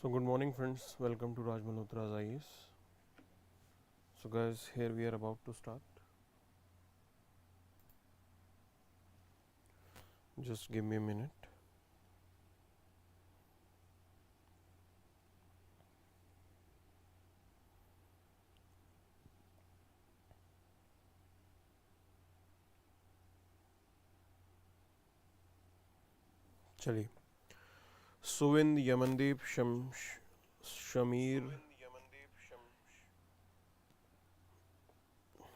So good morning friends, welcome to Raj Malhotra IAS. So guys, here we are about to start. Just give me a minute. चलिए. Suvind, Yamandeep, Shamir,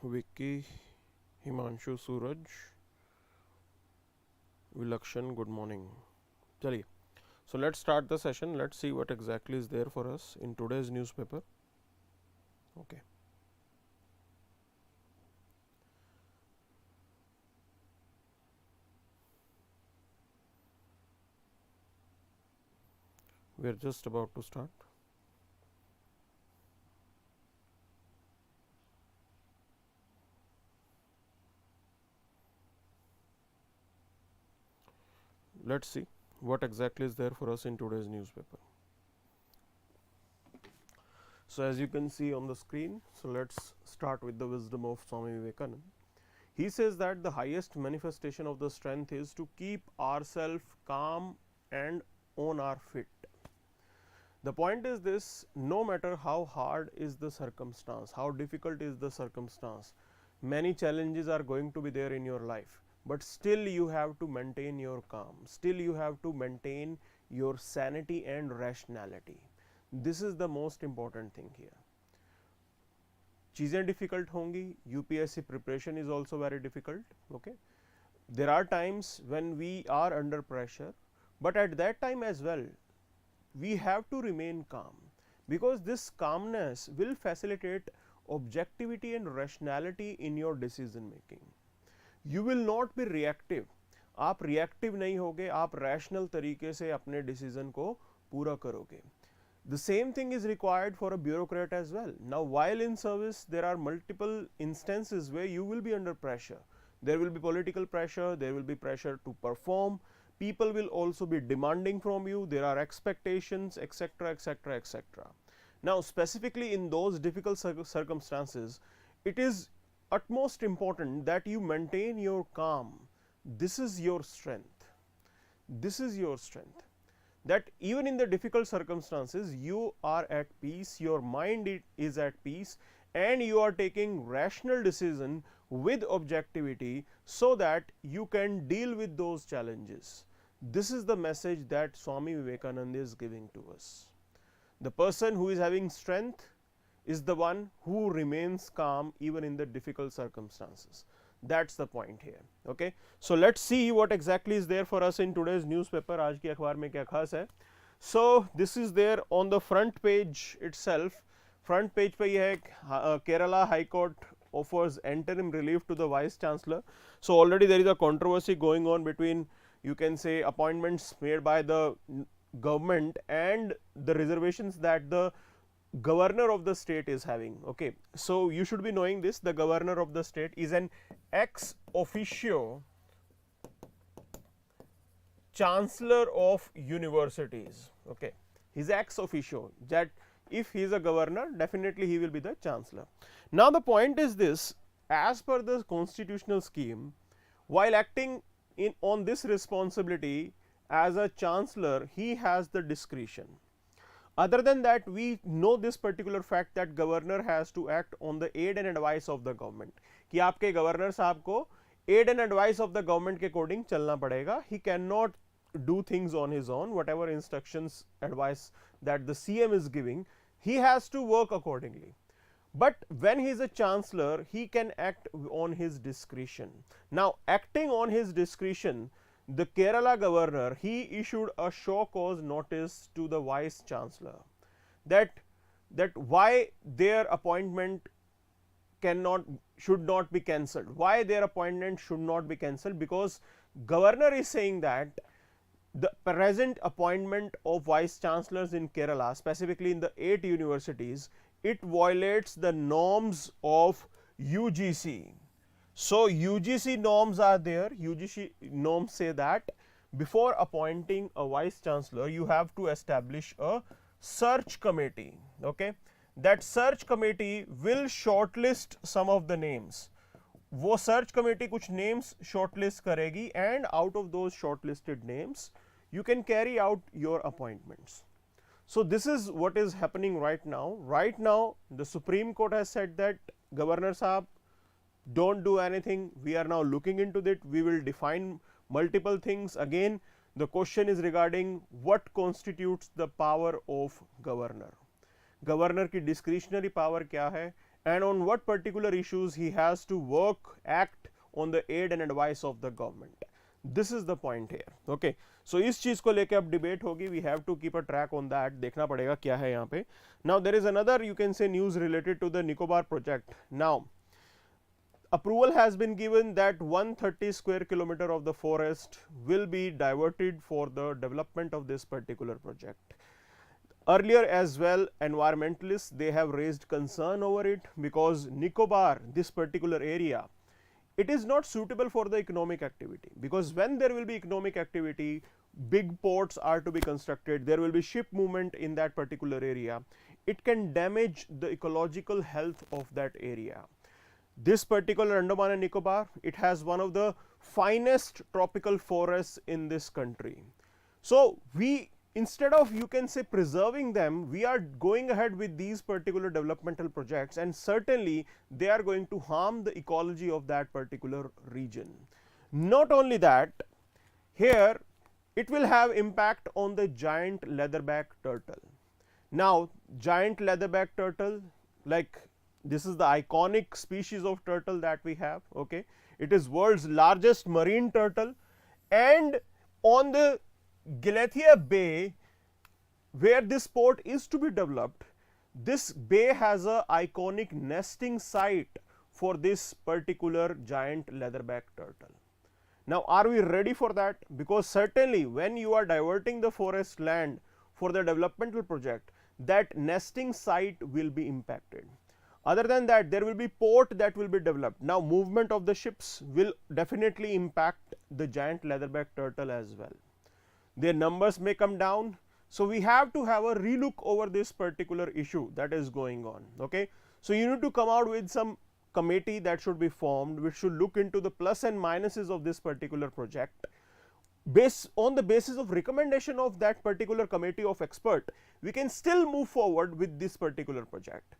Vicky, Himanshu, Suraj, Vilakshan, good morning. चलिए. So let's start the session. Let's see what exactly is there for us in today's newspaper. Okay. We are just about to start. Let's see what exactly is there for us in today's newspaper. So as you can see on the screen, so let's start with the wisdom of Swami Vivekananda. He says that the highest manifestation of the strength is to keep ourselves calm and on our feet. The point is this: no matter how hard is the circumstance, how difficult is the circumstance, many challenges are going to be there in your life, but still you have to maintain your calm, still you have to maintain your sanity and rationality. This is the most important thing here. चीज़ें difficult होंगी, UPSC preparation is also very difficult. Okay, there are times when we are under pressure, but at that time as well we have to remain calm, because this calmness will facilitate objectivity and rationality in your decision making. You will not be reactive. आप reactive नहीं होगे, आप rational तरीके से अपने decision को पूरा करोगे. The same thing is required for a bureaucrat as well. Now while in service, there are multiple instances where you will be under pressure. There will be political pressure, there will be pressure to perform, people will also be demanding from you, there are expectations, etc., etc., etc. Now specifically in those difficult circumstances, it is utmost important that you maintain your calm. This is your strength. This is your strength. That even in the difficult circumstances, you are at peace, your mind is at peace, and you are taking rational decision with objectivity so that you can deal with those challenges. This is the message that Swami Vivekananda is giving to us. The person who is having strength is the one who remains calm even in the difficult circumstances. That's the point here. Okay, so let's see what exactly is there for us in today's newspaper. आज की अखबार में क्या खास है? So this is there on the front page itself. Front page पे यह है Kerala High Court offers interim relief to the Vice Chancellor. So already there is a controversy going on between, you can say, appointments made by the government and the reservations that the governor of the state is having. Okay, so you should be knowing this: the governor of the state is an ex officio chancellor of universities. Okay, he is ex officio, that if he is a governor, definitely he will be the chancellor. Now the point is this: as per the constitutional scheme, while acting on this responsibility as a chancellor, he has the discretion. Other than that, we know this particular fact that governor has to act on the aid and advice of the government. कि आपके governor साहब को aid and advice of the government के according चलना पड़ेगा. He cannot do things on his own. Whatever instructions, advice that the CM is giving, he has to work accordingly. But when he is a chancellor, he can act on his discretion. Now acting on his discretion, the Kerala governor, he issued a show cause notice to the vice chancellor that why their appointment should not be cancelled. Why their appointment should not be cancelled? Because governor is saying that the present appointment of vice chancellors in Kerala, specifically in the 8 universities, it violates the norms of UGC. So UGC norms are there. UGC norms say that before appointing a vice chancellor, you have to establish a search committee. Okay, that search committee will shortlist some of the names. वो search committee कुछ names shortlist करेगी and out of those shortlisted names you can carry out your appointments. So this is what is happening right now. Right now the Supreme Court has said that Governor Saab, don't do anything. We are now looking into it. We will define multiple things. Again, the question is regarding what constitutes the power of governor. Governor की discretionary power क्या है and on what particular issues he has to work, act on the aid and advice of the government. This is the point here. Okay. So इस चीज को लेके अब debate होगी. We have to keep a track on that. देखना पड़ेगा क्या है यहाँ पे. Now there is another, you can say, news related to the Nicobar project. Now approval has been given that 130 square kilometer of the forest will be diverted for the development of this particular project. Earlier as well, environmentalists, they have raised concern over it because Nicobar, this particular area, it is not suitable for the economic activity, because when there will be economic activity, big ports are to be constructed, there will be ship movement in that particular area, it can damage the ecological health of that area. This particular Andaman and Nicobar, it has one of the finest tropical forests in this country. So we, instead of, you can say, preserving them, we are going ahead with these particular developmental projects, and certainly they are going to harm the ecology of that particular region. Not only that, here it will have impact on the giant leatherback turtle. Now giant leatherback turtle, like this is the iconic species of turtle that we have. Okay, it is world's largest marine turtle, and on the Galathea Bay where this port is to be developed, this bay has a iconic nesting site for this particular giant leatherback turtle. Now are we ready for that? Because certainly when you are diverting the forest land for the developmental project, that nesting site will be impacted. Other than that, there will be port that will be developed. Now movement of the ships will definitely impact the giant leatherback turtle as well. Their numbers may come down. So we have to have a relook over this particular issue that is going on. Okay. So you need to come out with some committee that should be formed, which should look into the plus and minuses of this particular project. On the basis of recommendation of that particular committee of expert, we can still move forward with this particular project.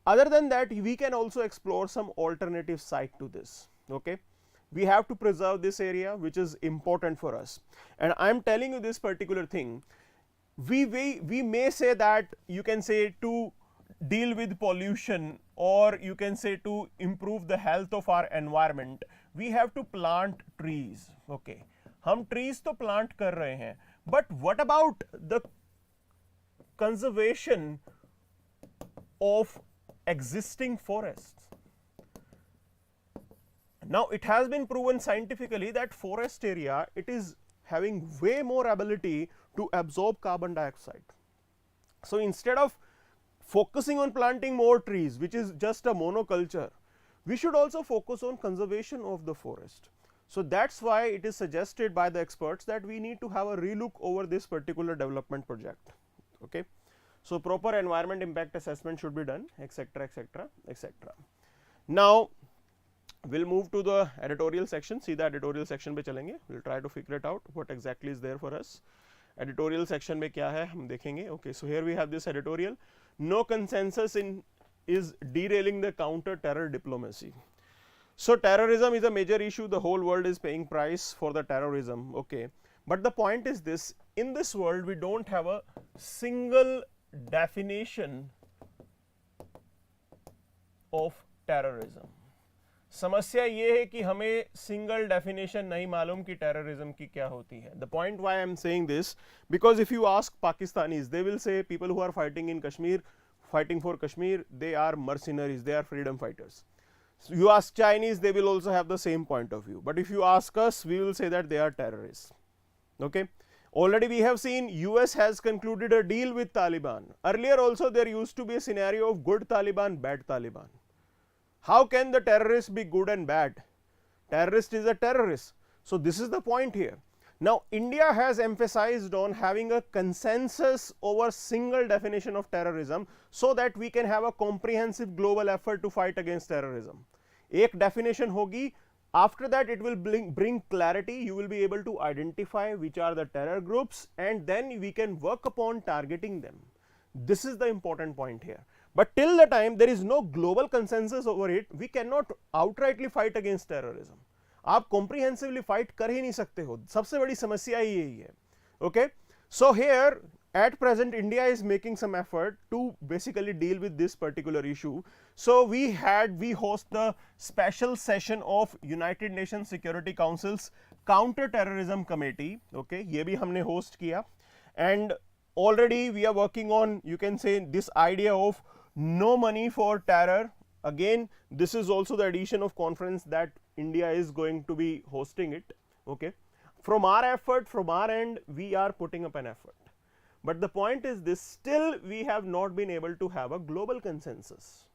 Other than that, we can also explore some alternative site to this. Okay. We have to preserve this area, which is important for us, and I am telling you this particular thing. We may say that, you can say, to deal with pollution, or you can say to improve the health of our environment, we have to plant trees. Okay, हम trees तो plant कर रहे हैं, but what about the conservation of existing forests? Now it has been proven scientifically that forest area, it is having way more ability to absorb carbon dioxide. So instead of focusing on planting more trees, which is just a monoculture, we should also focus on conservation of the forest. So that's why it is suggested by the experts that we need to have a relook over this particular development project. Okay. So proper environment impact assessment should be done, etc., etc., etc. Now we'll move to the editorial section. सीधा editorial section पे चलेंगे. We'll try to figure it out what exactly is there for us. Editorial section में क्या है हम देखेंगे. Okay, so here we have this editorial. No consensus is derailing the counter-terror diplomacy. So terrorism is a major issue. The whole world is paying price for the terrorism. Okay, but the point is this: in this world, we don't have a single definition of terrorism. समस्या ये है कि हमें single definition नहीं मालूम कि terrorism की क्या होती है. The point why I am saying this, because if you ask Pakistanis, they will say people who are fighting in Kashmir, fighting for Kashmir, they are mercenaries, they are freedom fighters. You ask Chinese, they will also have the same point of view, but if you ask us, we will say that they are terrorists. Okay. Already we have seen US has concluded a deal with Taliban. Earlier also there used to be a scenario of good Taliban, bad Taliban. How can the terrorist be good and bad? Terrorist is a terrorist. So this is the point here. Now, India has emphasized on having a consensus over single definition of terrorism so that we can have a comprehensive global effort to fight against terrorism. एक definition होगी, after that it will bring clarity, you will be able to identify which are the terror groups and then we can work upon targeting them. This is the important point here. But till the time there is no global consensus over it, we cannot outrightly fight against terrorism. आप comprehensively fight कर ही नहीं सकते हो, सबसे बड़ी समस्या ही यही है. Okay, so here at present India is making some effort to basically deal with this particular issue. So we host the special session of United Nations Security Council's Counter Terrorism Committee. Okay, ये भी हमने host किया and already we are working on, you can say, this idea of no money for terror. Again, this is also the edition of conference that India is going to be hosting it. Okay, from our effort, from our end, we are putting up an effort. But the point is this, still we have not been able to have a global consensus.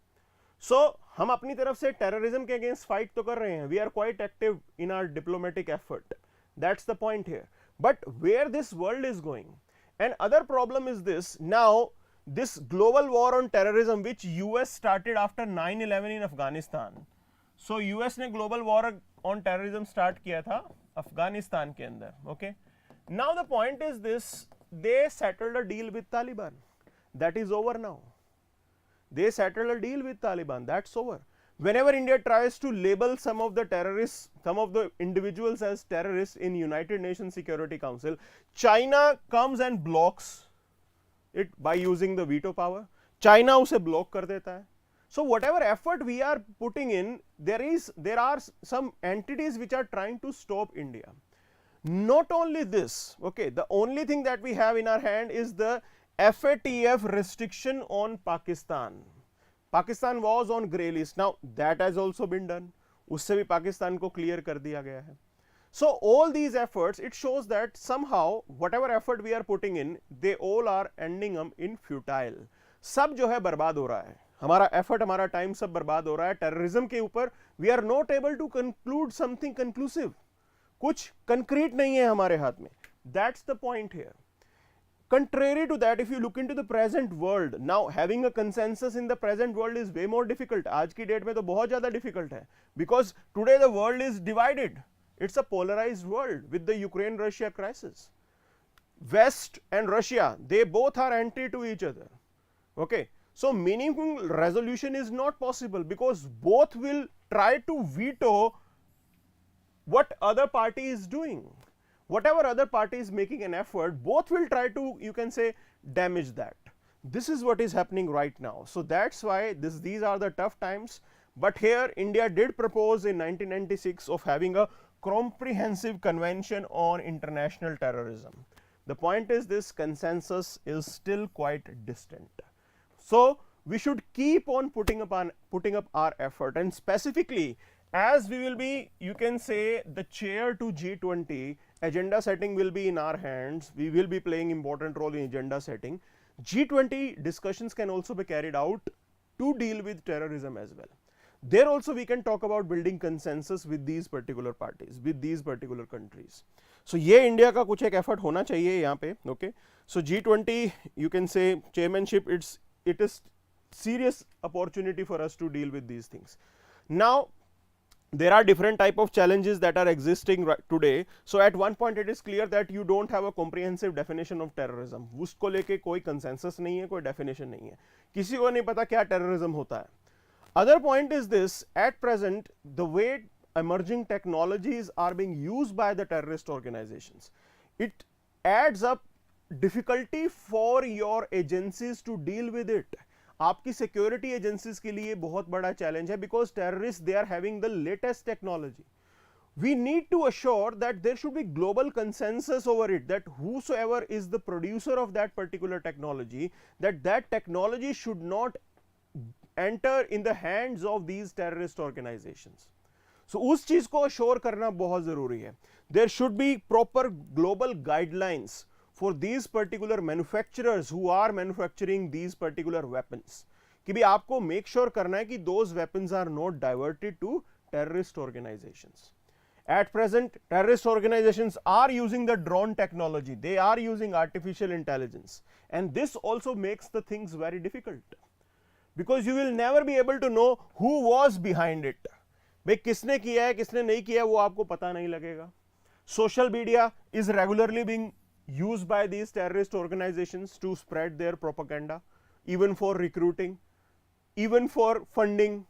So हम अपनी तरफ से terrorism के against fight तो कर रहे हैं, we are quite active in our diplomatic effort. That's the point here. But where this world is going, and other problem is this, now this global war on terrorism which US started after 9/11 in Afghanistan. So US ने global war on terrorism start किया था अफगानिस्तान के अंदर. Okay, now the point is this, they settled a deal with Taliban. That is over now. They settled a deal with Taliban. That's over. Whenever India tries to label some of the terrorists, some of the individuals as terrorists in United Nations Security Council, China comes and blocks it by using the veto power. China उसे block कर देता है. So whatever effort we are putting in, there are some entities which are trying to stop India. Not only this, okay, the only thing that we have in our hand is the FATF restriction on Pakistan. Pakistan was on grey list. Now that has also been done. उससे भी पाकिस्तान को clear कर दिया गया है. So all these efforts, it shows that somehow whatever effort we are putting in, they all are ending up in futile. सब जो है बर्बाद हो रहा है. हमारा effort, हमारा time सब बर्बाद हो रहा है. Terrorism के ऊपर we are not able to conclude something conclusive. कुछ concrete नहीं है हमारे हाथ में. That's the point here. Contrary to that, if you look into the present world, now having a consensus in the present world is way more difficult. आज की date में तो बहुत ज़्यादा difficult है, because today the world is divided. It's a polarized world with the Ukraine-Russia crisis. West and Russia, they both are anti to each other. Okay, so meaningful resolution is not possible because both will try to veto what other party is doing. Whatever other party is making an effort, both will try to, you can say, damage that. This is what is happening right now. So that's why these are the tough times. But here India did propose in 1996 of having a comprehensive convention on international terrorism. The point is this consensus is still quite distant. So we should keep on putting up our effort, and specifically as we will be, you can say, the chair to G20, agenda setting will be in our hands. We will be playing important role in agenda setting. G20 discussions can also be carried out to deal with terrorism as well. There also we can talk about building consensus with these particular parties, with these particular countries. So ये India का कुछ एक effort होना चाहिए यहाँ पे. Okay, so G20, you can say, chairmanship, it is serious opportunity for us to deal with these things. Now there are different type of challenges that are existing right today. So at one point it is clear that you don't have a comprehensive definition of terrorism. उसको लेके कोई consensus नहीं है, कोई definition नहीं है, किसी को नहीं पता क्या terrorism होता है. Other point is this, at present the way emerging technologies are being used by the terrorist organizations, it adds up difficulty for your agencies to deal with it. आपकी सिक्योरिटी एजेंसीज के लिए बहुत बड़ा challenge है, because terrorist they are having the latest technology. We need to assure that there should be global consensus over it, that whosoever is the producer of that particular technology, that technology should not enter in the hands of these terrorist organizations. So उस चीज को assure करना बहुत जरूरी है. There should be proper global guidelines for these particular manufacturers who are manufacturing these particular weapons, कि भी आपको make sure करना है कि those weapons are not diverted to terrorist organizations. At present, terrorist organizations are using the drone technology, they are using artificial intelligence, and this also makes the things very difficult, because you will never be able to know who was behind it. भाई किसने किया है किसने नहीं किया है वो आपको पता नहीं लगेगा. Social media is regularly being used by these terrorist organizations to spread their propaganda, even for recruiting, even for funding.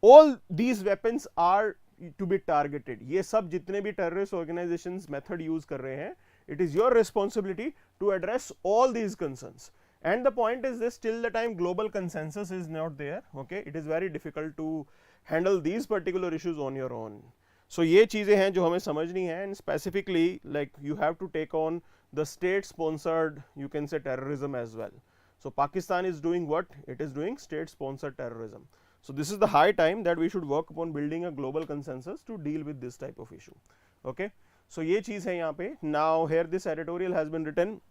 All these weapons are to be targeted. ये सब जितने भी terrorist organizations method use कर रहे हैं, it is your responsibility to address all these concerns. And the point is this, till the time global consensus is not there, okay, it is very difficult to handle these particular issues on your own. So ये चीज़ें हैं जो हमें समझनी है, and specifically like you have to take on the state sponsored, you can say, terrorism as well. So Pakistan is doing what? It is doing state sponsored terrorism. So this is the high time that we should work upon building a global consensus to deal with this type of issue. Okay, so ये चीज़ है यहाँ पे. Now here this editorial has been written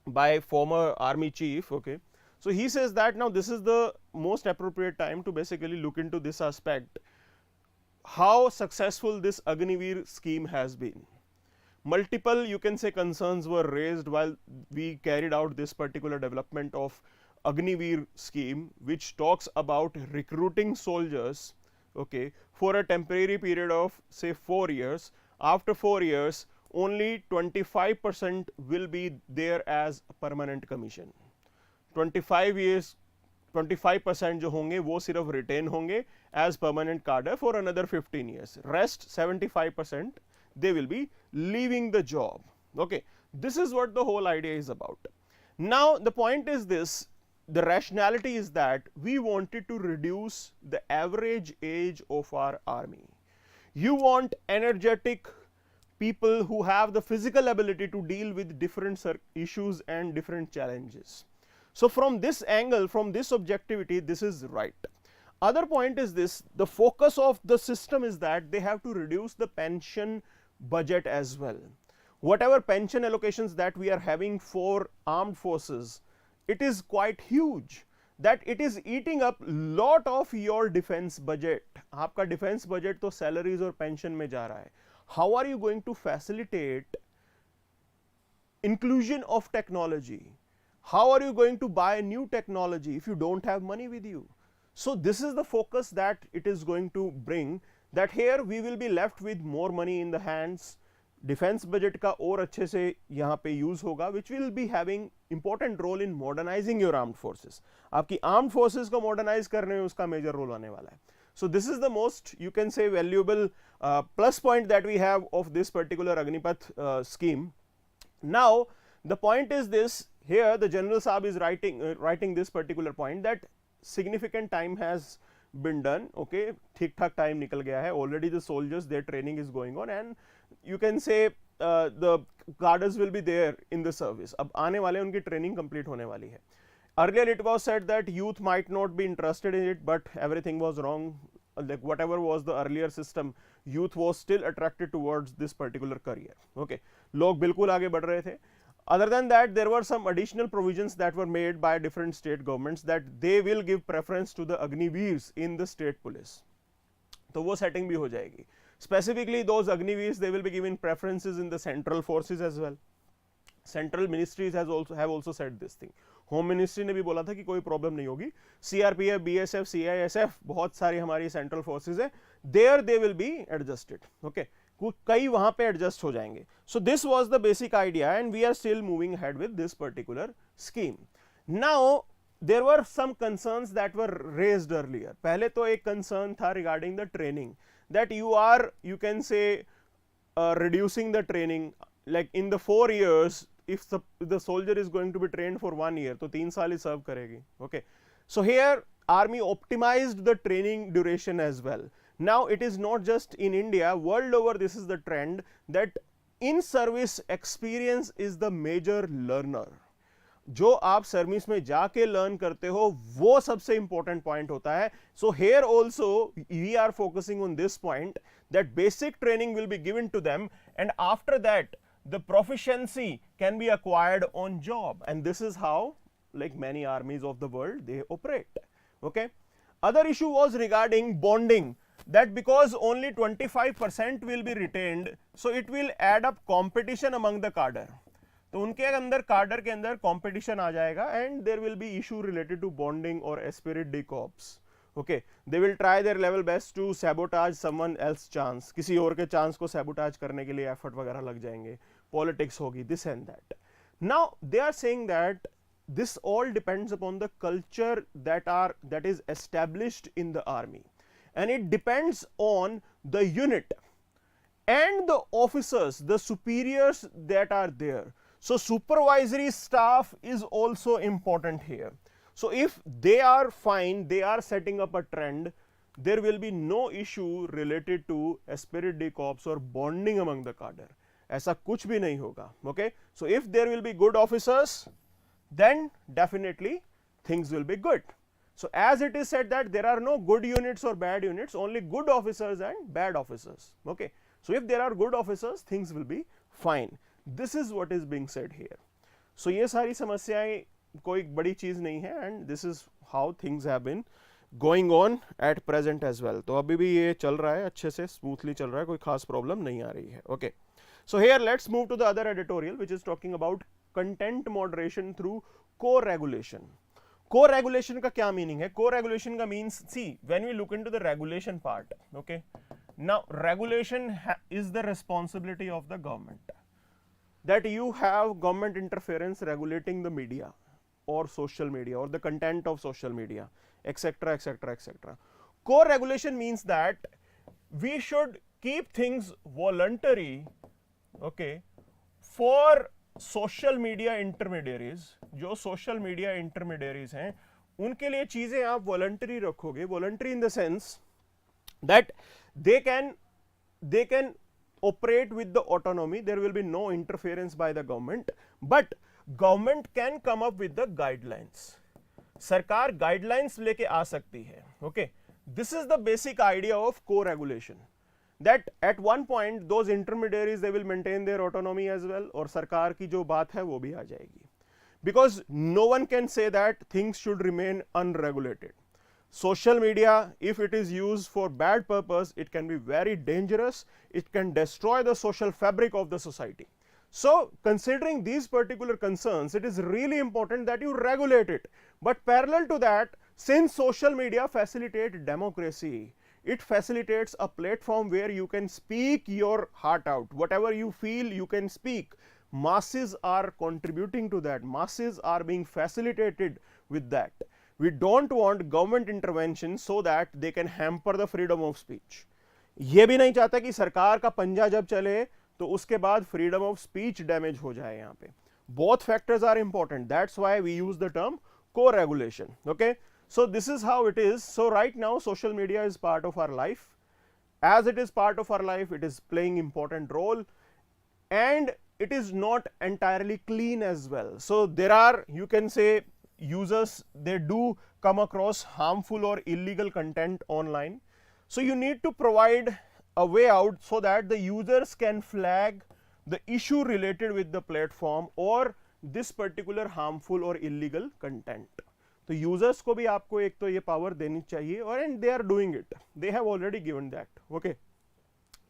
by former army chief. Okay, so he says that now this is the most appropriate time to basically look into this aspect, how successful this Agniveer scheme has been. Multiple, you can say, concerns were raised while we carried out this particular development of Agniveer scheme, which talks about recruiting soldiers, okay, for a temporary period of say 4 years. After 4 years, only 25% will be there as permanent commission. 25% जो होंगे वो सिर्फ retain होंगे as permanent cadre for another 15 years. Rest 75% they will be leaving the job. Okay, this is what the whole idea is about. Now the point is this, the rationality is that we wanted to reduce the average age of our army. You want energetic people who have the physical ability to deal with different issues and different challenges. So from this angle, from this objectivity, this is right. Other point is this, the focus of the system is that they have to reduce the pension budget as well. Whatever pension allocations that we are having for armed forces, it is quite huge, that it is eating up lot of your defense budget. आपका defense budget तो salaries और pension में जा रहा है. How are you going to facilitate inclusion of technology? How are you going to buy new technology if you don't have money with you? So this is the focus that it is going to bring, that here we will be left with more money in the hands. Defense budget का और अच्छे से यहाँ पे use होगा, which will be having important role in modernizing your armed forces. आपकी armed forces को modernize करने में उसका major role आने वाला है. So this is the most, you can say, valuable plus point that we have of this particular Agnipath scheme. Now the point is this, here the General Saab is writing this particular point, that significant time has been done. Okay, ठीक ठाक time निकल गया है. Already the soldiers, their training is going on, and you can say the cadres will be there in the service. अब आने वाले उनकी training complete होने वाली है. Earlier it was said that youth might not be interested in it, but everything was wrong. Like whatever was the earlier system, youth was still attracted towards this particular career. Okay, लोग बिल्कुल आगे बढ़ रहे थे. Other than that, there were some additional provisions that were made by different state governments that they will give preference to the Agniveers in the state police. तो वो setting भी हो जाएगी. Specifically, those Agniveers, they will be given preferences in the central forces as well. Central ministries have also said this thing. Home ministry ने भी बोला था कि कोई प्रॉब्लम नहीं होगी. CRPF, BSF, CISF, बहुत सारी हमारी सेंट्रल फोर्सेज है, there they will be adjusted. Okay, कई वहां पे एडजस्ट हो जाएंगे. So this was the basic idea and we are still moving ahead with this particular scheme. Now there were some concerns that were raised earlier. पहले तो एक concern था regarding the training, that you can say reducing the training, like in the 4 years, if the soldier is going to be trained for 1 year, तो 3 साल ही serve करेगी. Okay, so here army optimized the training duration as well. Now it is not just in India, world over this is the trend that in service experience is the major learner. जो आप service में जाके learn करते हो वो सबसे important point होता है. So here also we are focusing on this point that basic training will be given to them and after that the proficiency can be acquired on job, and this is how like many armies of the world they operate. Okay, other issue was regarding bonding. that because only 25% will be retained, so it will add up competition among the cadre. तो उनके अंदर cadre के अंदर competition आ जाएगा and there will be issue related to bonding or spirit de corps. Okay, they will try their level best to sabotage someone else chance. किसी और के chance को sabotage करने के लिए effort वगैरह लग जाएंगे, politics होगी, this and that. Now they are saying that this all depends upon the culture that is established in the army, and it depends on the unit and the officers, the superiors that are there. So supervisory staff is also important here. So if they are fine, they are setting up a trend, there will be no issue related to spirit de corps or bonding among the cadre. ऐसा कुछ भी नहीं होगा. Okay, so if there will be good officers, then definitely things will be good. So as it is said that there are no good units or bad units, only good officers and bad officers. Okay, so if there are good officers, things will be fine. This is what is being said here. So ये सारी समस्याएं कोई बड़ी चीज नहीं है, and this is how things have been going on at present as well. तो अभी भी ये चल रहा है, अच्छे से स्मूथली चल रहा है, कोई खास प्रॉब्लम नहीं आ रही है. Okay, so here let's move to the other editorial, which is talking about content moderation through co-regulation. Co-regulation का क्या meaning है? Co-regulation का means, see, when we look into the regulation part, okay, now regulation is the responsibility of the government, that you have government interference regulating the media or social media or the content of social media, etc, etc, etc. Co-regulation means that we should keep things voluntary, okay, for social media intermediaries. जो social media intermediaries हैं उनके लिए चीजें आप voluntary रखोगे. Voluntary in the sense that they can operate with the autonomy, there will be no interference by the government, but government can come up with the guidelines. सरकार guidelines लेके आ सकती है. Okay, this is the basic idea of co-regulation, that at one point those intermediaries they will maintain their autonomy as well, और सरकार की जो बात है वो भी आ जाएगी, because no one can say that things should remain unregulated. Social media, if it is used for bad purpose, it can be very dangerous, it can destroy the social fabric of the society. So considering these particular concerns, it is really important that you regulate it. But parallel to that, since social media facilitate democracy, it facilitates a platform where you can speak your heart out, whatever you feel you can speak. Masses are contributing to that, masses are being facilitated with that. We don't want government intervention so that they can hamper the freedom of speech. ये भी नहीं चाहता कि सरकार का पंजा जब चले तो उसके बाद freedom of speech damage हो जाए यहाँ पे. Both factors are important. That's why we use the term co-regulation. Okay, so this is how it is. So right now social media is part of our life. As it is part of our life, it is playing important role, and it is not entirely clean as well. So there are, you can say, users, they do come across harmful or illegal content online. So you need to provide a way out so that the users can flag the issue related with the platform or this particular harmful or illegal content. तो users को भी आपको एक तो ये power देनी चाहिए, और and they are doing it, they have already given that. Okay,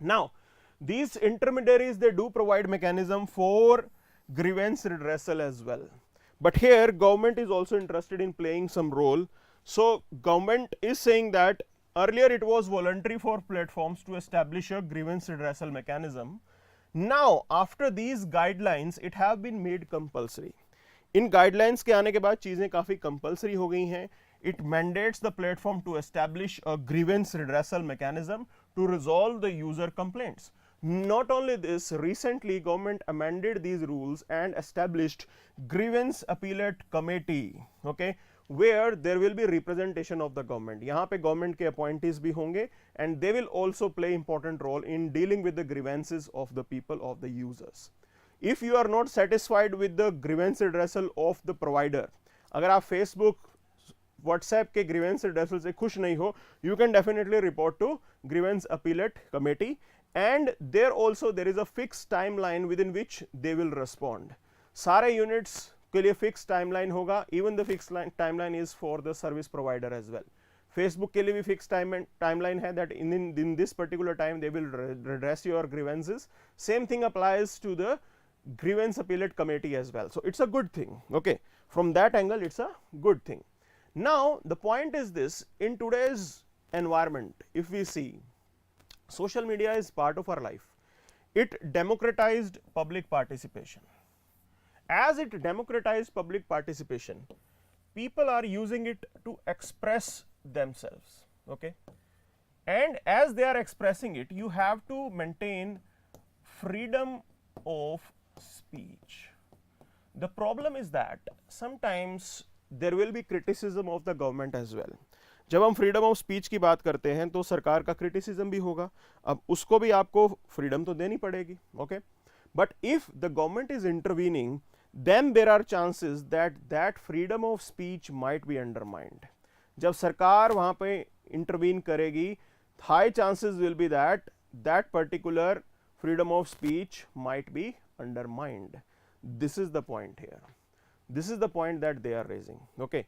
now these intermediaries, they do provide mechanism for grievance redressal as well. But here government is also interested in playing some role. So government is saying that earlier it was voluntary for platforms to establish a grievance redressal mechanism. Now after these guidelines it have been made compulsory. In guidelines के आने के बाद चीजें काफी compulsory हो गई हैं. It mandates the platform to establish a grievance redressal mechanism to resolve the user complaints. Not only this, recently government amended these rules and established grievance appellate committee, okay, where there will be representation of the government. यहाँ पे government के appointees भी होंगे, and they will also play important role in dealing with the grievances of the people, of the users. If you are not satisfied with the grievance redressal of the provider, अगर आप Facebook, WhatsApp के grievance redressal से खुश नहीं हो, you can definitely report to grievance appellate committee, and there also there is a fixed timeline within which they will respond. सारे units के लिए fixed timeline होगा, even the fixed timeline is for the service provider as well. Facebook के लिए भी fix timeline है that in this particular time they will redress your grievances. Same thing applies to the grievance appellate committee as well. So it's a good thing. Okay, from that angle it's a good thing. Now the point is this: in today's environment, if we see, social media is part of our life. It democratized public participation. As it democratized public participation, people are using it to express themselves. Okay, and as they are expressing it, you have to maintain freedom of speech. The problem is that sometimes there will be criticism of the government as well. जब हम freedom of speech की बात करते हैं तो सरकार का criticism भी होगा, अब उसको भी आपको फ्रीडम तो देनी पड़ेगी. Okay, but if the government is intervening, then there are chances that freedom of speech might be undermined. जब सरकार वहां पे intervene करेगी, high chances will be that particular freedom of speech might be undermined. This is the point here. This is the point that they are raising. Okay,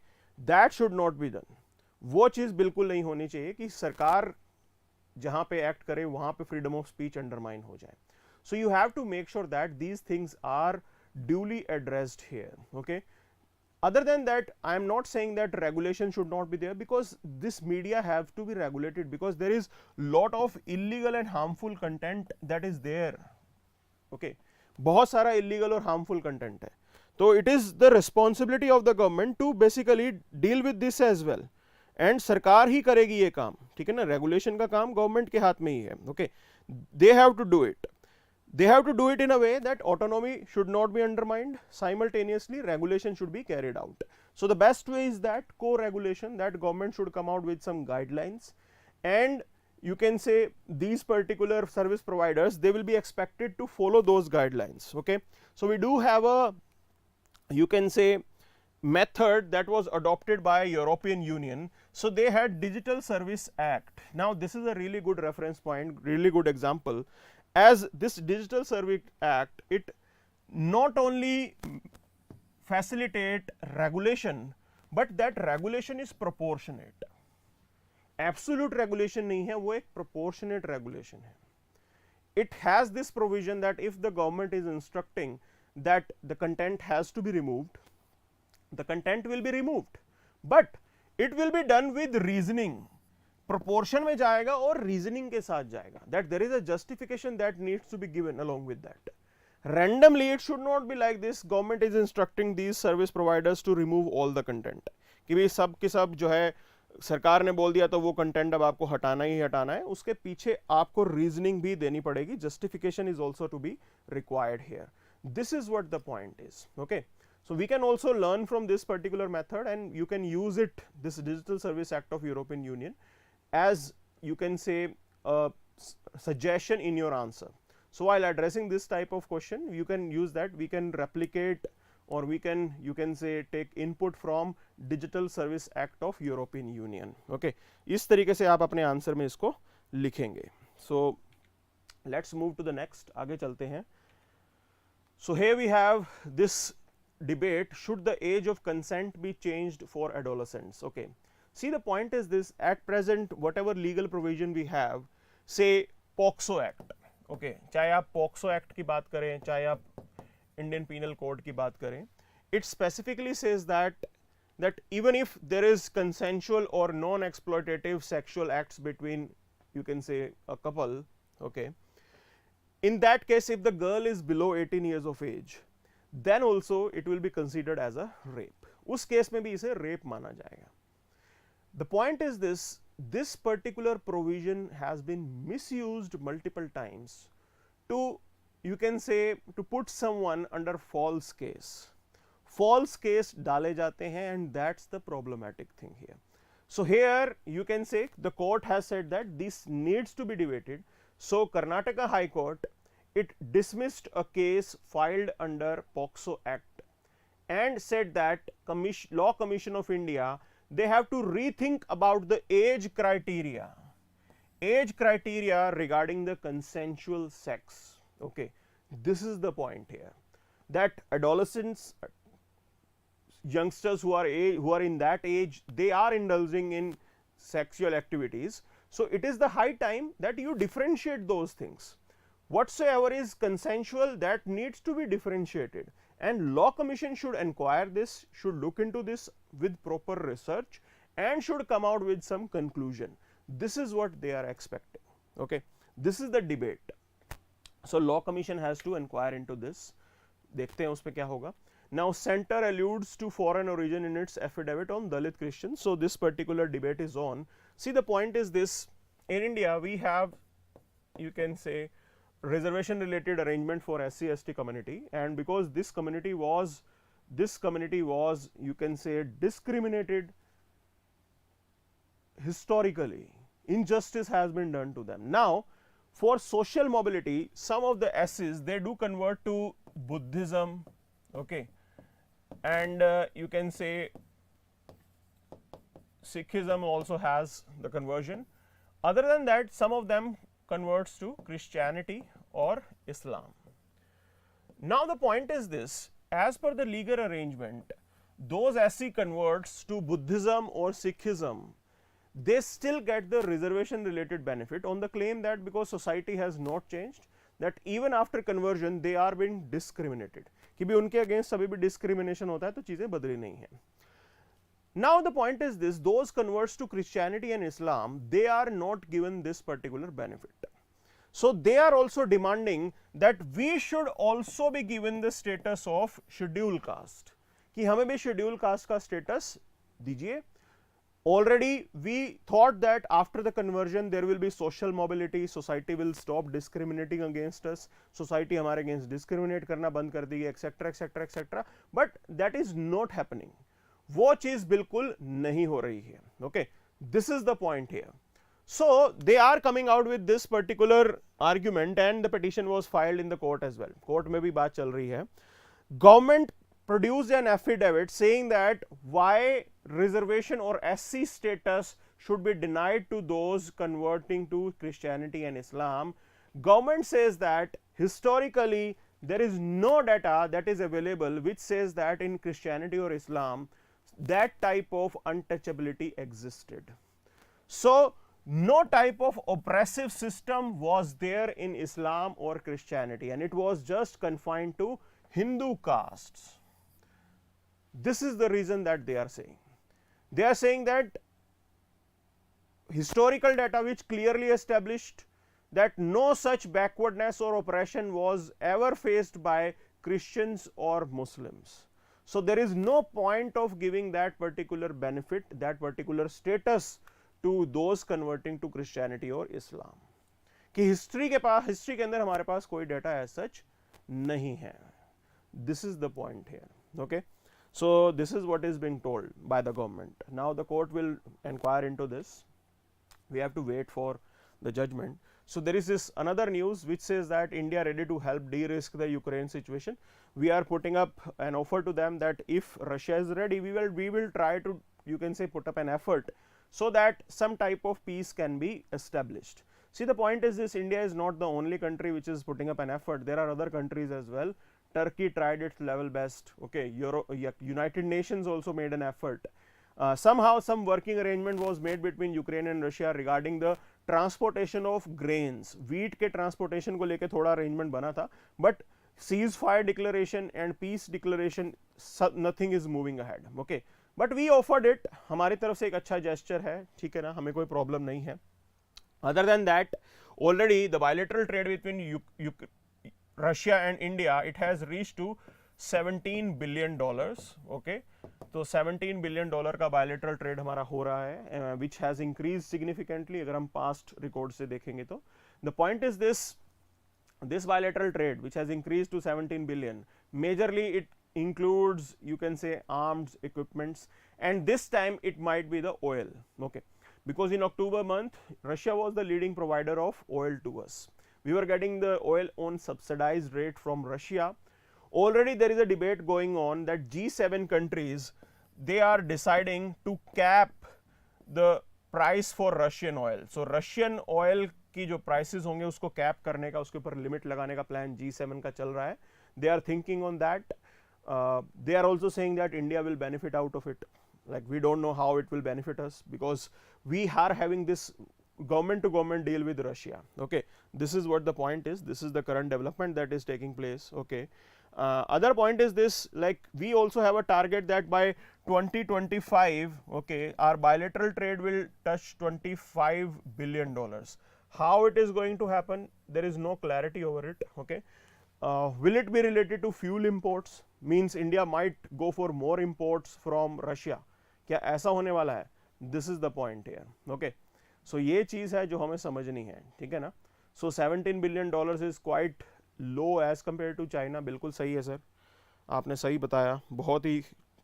that should not be done. वो चीज बिल्कुल नहीं होनी चाहिए कि सरकार जहां पे एक्ट करे वहां पे freedom of speech undermine हो जाए. So you have to make sure that these things are duly addressed here. Okay, other than that, I am not saying that regulation should not be there, because this media have to be regulated, because there is lot of illegal and harmful content that is there. Okay, बहुत सारा illegal और harmful content है, तो it is the responsibility of the government to basically deal with this as well. And सरकार ही करेगी ये काम, ठीक है ना, रेगुलेशन का काम गवर्नमेंट के हाथ में ही है. Okay, they have to do it. They have to do it in a way that autonomy should not be undermined. Simultaneously, regulation should be carried out. So the best way is that co-regulation, that government should come out with some guidelines, and you can say these particular service providers, they will be expected to follow those guidelines. Okay, so we do have a, you can say, method that was adopted by European Union. So they had Digital Service Act. Now this is a really good reference point, really good example. As this Digital Service Act, it not only facilitate regulation, but that regulation is proportionate. Absolute regulation नहीं है, वो एक proportionate regulation है. It has this provision that if the government is instructing that the content has to be removed, the content will be removed, but it will be done with reasoning. Proportion में जाएगा और reasoning के साथ जाएगा, that there is a justification that needs to be given along with that. Randomly it should not be like this, government is instructing these service providers to remove all the content, कि भी सब के सब जो है सरकार ने बोल दिया तो वो कंटेंट अब आपको हटाना ही हटाना है, उसके पीछे आपको रीजनिंग भी देनी पड़ेगी, justification is also to be required here. This is what the point is. Okay, so we can also learn from this particular method, and you can use it, this Digital Service Act of European Union, as you can say a suggestion in your answer. So while addressing this type of question, you can use that. We can replicate, or we can, you can say, take input from Digital Service Act of European Union. Okay, इस तरीके से आप अपने answer में इसको लिखेंगे. So let's move to the next. आगे चलते हैं. So here we have this debate: should the age of consent be changed for adolescents? Okay, see, the point is this: at present whatever legal provision we have, say POCSO Act, okay, चाहे आप POCSO Act की बात करें, चाहे आप Indian Penal Code की बात करें, it specifically says that even if there is consensual or non-exploitative sexual acts between, you can say, a couple, okay, in that case if the girl is below 18 years of age, then also it will be considered as a rape. उस case में भी इसे rape माना जाएगा. The point is this: this particular provision has been misused multiple times to, you can say, to put someone under false case. False case डाले जाते हैं, and that's the problematic thing here. So here you can say the court has said that this needs to be debated. So Karnataka High Court, it dismissed a case filed under POCSO Act and said that Law Commission of India, they have to rethink about the age criteria regarding the consensual sex. Okay, this is the point here, that adolescents, youngsters who are in that age, they are indulging in sexual activities. So it is the high time that you differentiate those things. Whatsoever is consensual, that needs to be differentiated, and law commission should inquire this, should look into this with proper research, and should come out with some conclusion. This is what they are expecting. Okay, this is the debate. So law commission has to inquire into this. देखते हैं उसपे क्या होगा. Now center alludes to foreign origin in its affidavit on Dalit Christians. So this particular debate is on. See, the point is this: in India we have, you can say, reservation related arrangement for SC ST community, and because this community was you can say discriminated historically, injustice has been done to them. Now for social mobility, some of the S's, they do convert to Buddhism, okay, and you can say Sikhism also has the conversion. Other than that, some of them converts to Christianity or Islam. Now the point is this: as per the legal arrangement, those SC converts to Buddhism or Sikhism, they still get the reservation related benefit on the claim that because society has not changed, that even after conversion they are being discriminated, कि भी उनके against अभी भी discrimination होता है, तो चीजें बदली नहीं है. Now the point is this: those converts to Christianity and Islam, they are not given this particular benefit. So they are also demanding that we should also be given the status of scheduled caste, कि हमें भी scheduled caste का status दीजिए. Already we thought that after the conversion there will be social mobility, society will stop discriminating against us, society हमारे against discriminate करना बंद कर देगी, etc etc etc, but that is not happening. वो चीज बिल्कुल नहीं हो रही है. Okay, this is the point here. So they are coming out with this particular argument, and the petition was filed in the court as well. Court में भी बात चल रही है. Government produced an affidavit saying that why reservation or SC status should be denied to those converting to Christianity and Islam. Government says that historically there is no data that is available which says that in Christianity or Islam that type of untouchability existed. So no type of oppressive system was there in Islam or Christianity, and it was just confined to Hindu castes. This is the reason that they are saying. They are saying that historical data which clearly established that no such backwardness or oppression was ever faced by Christians or Muslims. So there is no point of giving that particular benefit, that particular status to those converting to Christianity or Islam. कि history के अंदर हमारे पास कोई data as such नहीं है. This is the point here. Okay, so this is what is being told by the government. Now the court will inquire into this. We have to wait for the judgment. So there is this another news which says that India ready to help de-risk the Ukraine situation. We are putting up an offer to them that if Russia is ready, we will try to, you can say, put up an effort so that some type of peace can be established. See, the point is this: India is not the only country which is putting up an effort. There are other countries as well. Turkey tried its level best. Okay, United Nations also made an effort. Somehow some working arrangement was made between Ukraine and Russia regarding the transportation of grains. Wheat के transportation को लेके थोड़ा arrangement बना था, but ceasefire declaration and peace declaration, nothing is moving ahead. Okay, but we offered it. हमारी तरफ से एक अच्छा gesture है, ठीक है ना, हमें कोई problem नहीं है. Other than that, already the bilateral trade between Russia and India, it has reached to $17 billion. Okay, तो $17 billion का bilateral trade हमारा हो रहा है, which has increased significantly अगर हम past record से देखेंगे तो. The point is this bilateral trade which has increased to 17 billion, majorly it includes, you can say, arms, equipments, and this time it might be the oil. Okay, because in October month Russia was the leading provider of oil to us. We were getting the oil on subsidized rate from Russia. Already there is a debate going on that G7 countries, they are deciding to cap the price for Russian oil. So Russian oil की जो prices होंगे उसको cap करने का, उसके ऊपर limit लगाने का plan G7 का चल रहा है. They are thinking on that. They are also saying that India will benefit out of it. Like, we don't know how it will benefit us, because we are having this government to government deal with Russia. Okay, this is what the point is. This is the current development that is taking place. Okay, other point is this, like we also have a target that by 2025, okay, our bilateral trade will touch $25 billion. How it is going to happen, there is no clarity over it. Okay, will it be related to fuel imports, means India might go for more imports from Russia, क्या ऐसा होने वाला है? This is the point here. Okay, so ये चीज़ है जो हमें समझनी है, ठीक है ना? So $17 billion is quite low as compared to China. बिल्कुल सही है सर, आपने सही बताया, बहुत ही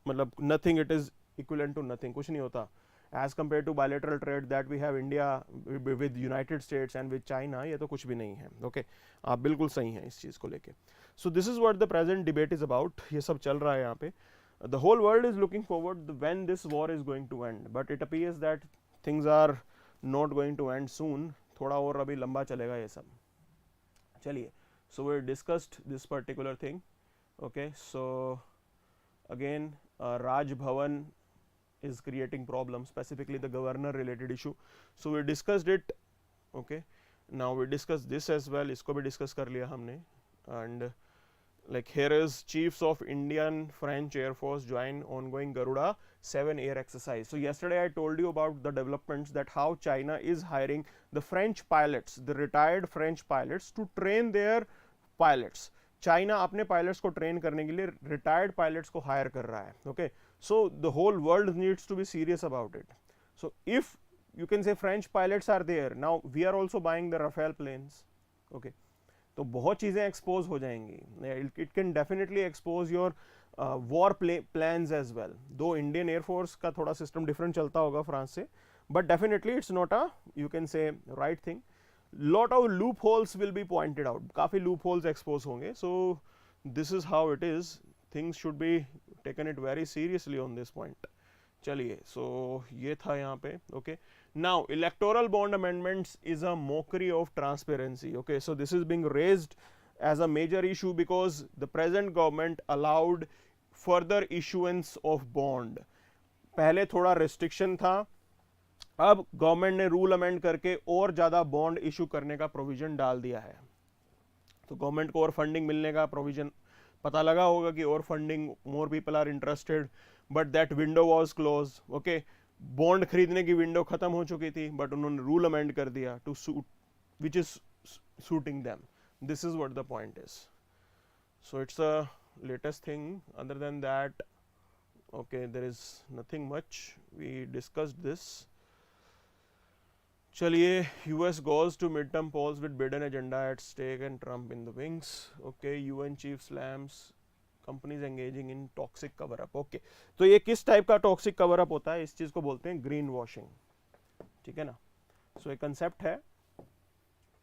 मतलब nothing, it is equivalent to nothing, कुछ नहीं होता as compared to bilateral trade that we have India with United States and with China, ये तो कुछ भी नहीं है. Okay, आप बिल्कुल सही हैं इस चीज़ को लेके. So this is what the present debate is about. ये सब चल रहा है यहाँ पे. The whole world is looking forward when this war is going to end, but it appears that things are not going to end soon. थोड़ा और अभी लंबा चलेगा ये सब. चलिए, so we discussed this particular thing. Okay, so again Raj Bhavan is creating problems, specifically the governor related issue. So we discussed it. Okay, now we discussed this as well. इसको भी discuss कर लिया हमने. And like here is chiefs of Indian French Air Force join ongoing Garuda 7 air exercise. So yesterday I told you about the developments that how China is hiring the French pilots, the retired French pilots to train their pilots. China अपने pilots को train करने के लिए retired pilots को hire कर रहा है. Okay, so the whole world needs to be serious about it. So if you can say French pilots are there, now we are also buying the Rafale planes. Okay, तो बहुत चीज़ें expose हो जाएंगी. It can definitely expose your war plans as well. Though Indian air force का थोड़ा system different चलता होगा France से, but definitely it's not a you can say right thing. Lot of loopholes will be pointed out, काफ़ी loopholes expose होंगे. So this is how it is. Things should be taken it very seriously on this point. चलिए, so ये था यहाँ पे. Okay, now electoral bond amendments is a mockery of transparency. Okay, so this is being raised as a major issue because the present government allowed further issuance of bond. पहले थोड़ा restriction था, अब government ने rule amend करके और ज़्यादा bond issue करने का प्रोविजन डाल दिया है. तो गवर्नमेंट को और फंडिंग मिलने का प्रोविजन पता लगा होगा कि और funding, more people are interested, but that window was close. Okay, bond खरीदने की विंडो खत्म हो चुकी थी, बट उन्होंने रूल अमेंड कर दिया to suit which is suiting them. This is what the point is. So it's a latest thing. Other than that, okay, there is nothing much. We discussed this. चलिए, US goes to midterm polls with Biden agenda at stake and Trump in the wings. Okay, UN chief slams companies engaging in toxic cover up. Okay, तो ये किस type का toxic cover up होता है? इस चीज को बोलते हैं ग्रीन वॉशिंग. ठीक है ना? सो एक कंसेप्ट है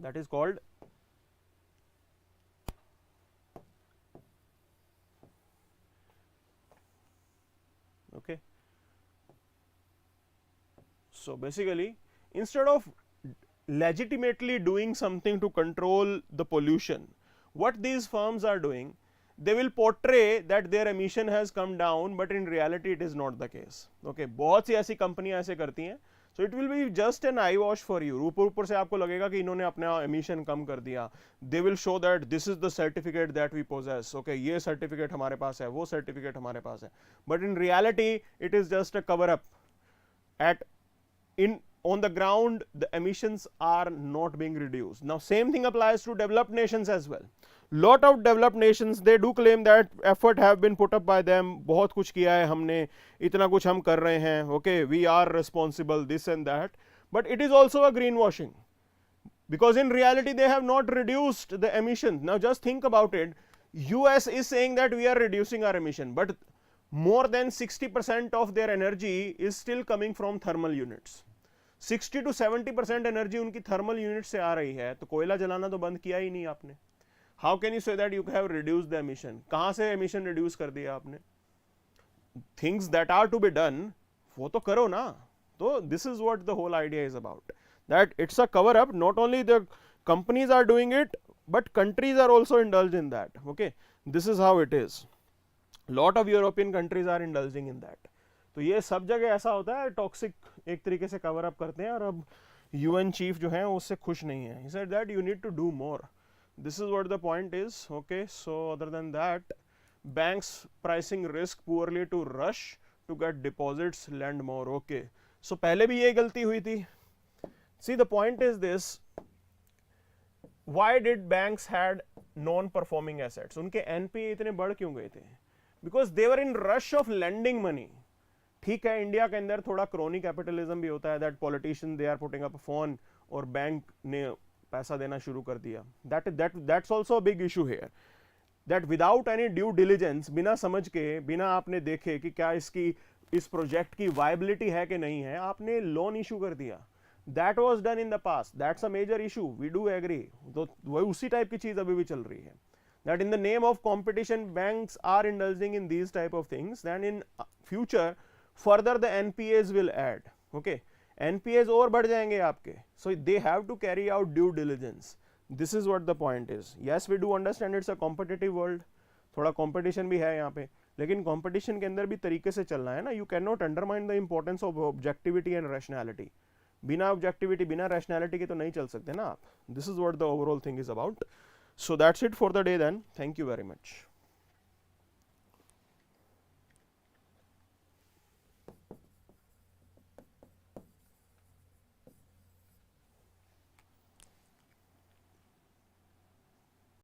that is called okay. So basically instead of legitimately doing something to control the pollution, what these firms are doing, they will portray that their emission has come down, but in reality it is not the case. Okay, बहुत सी ऐसी कंपनियां ऐसे करती हैं. So it will be just an eye wash for you. ऊपर से आपको लगेगा कि इन्होंने अपना emission कम कर दिया. They will show that this is the certificate that we possess. Okay, ये certificate हमारे पास है, वो certificate हमारे पास है. But in reality it is just a cover up. On the ground, the emissions are not being reduced. Now, same thing applies to developed nations as well. Lot of developed nations, they do claim that effort have been put up by them. बहुत कुछ किया है हमने, इतना कुछ हम कर रहे हैं. Okay, we are responsible, this and that. But it is also a greenwashing, because in reality they have not reduced the emissions. Now, just think about it. US is saying that we are reducing our emission, but more than 60% of their energy is still coming from thermal units. 60 to 70% energy उनकी thermal unit से आ रही है. तो कोयला जलाना तो बंद किया ही नहीं आपने. How can you say that you have reduced the emission? कहां से एमिशन रिड्यूस कर दिया आपने? Things that are to be done, वो तो करो ना. तो this is what the whole idea is about, that it's a cover up. Not only the companies are doing it, but countries are also indulge in that. Okay, this is how it is. Lot of European countries are indulging in that. तो ये सब जगह ऐसा होता है, toxic एक तरीके से कवर अप करते हैं, और अब यूएन चीफ जो है उससे खुश नहीं है. He said that you need to do more. This is what the point is. Okay, so other than that, banks pricing risk poorly to rush to get deposits, lend more. Okay, so पहले भी ये गलती हुई थी. See, the point is this: why did banks had non-performing assets? उनके NPA इतने बढ़ क्यों गए थे? Because they were in rush of lending money. ठीक है, इंडिया के अंदर थोड़ा क्रोनी कैपिटलिज्म भी होता है, that politician they are putting up phone और बैंक ने पैसा देना शुरू कर दिया. That's also a big issue here, that without any due diligence, बिना समझ के, बिना आपने देखे कि क्या इसकी इस प्रोजेक्ट की वायबिलिटी है कि नहीं है, आपने लोन इशू कर दिया. That was done in the past, that's a major issue, we do agree. तो वही उसी टाइप की चीज अभी भी चल रही है, that in the name of competition banks are indulging in these type of things, then in future further the NPAs will add. Okay, NPAs और बढ़ जाएंगे आपके, so they have to carry out due diligence. This is what the point is. Yes, we do understand it's a competitive world, थोड़ा competition भी है यहाँ पे, लेकिन competition के अंदर भी तरीके से चलना है ना. You cannot undermine the importance of objectivity and rationality. बिना objectivity, बिना rationality के तो नहीं चल सकते ना आप. This is what the overall thing is about. So that's it for the day then. Thank you very much.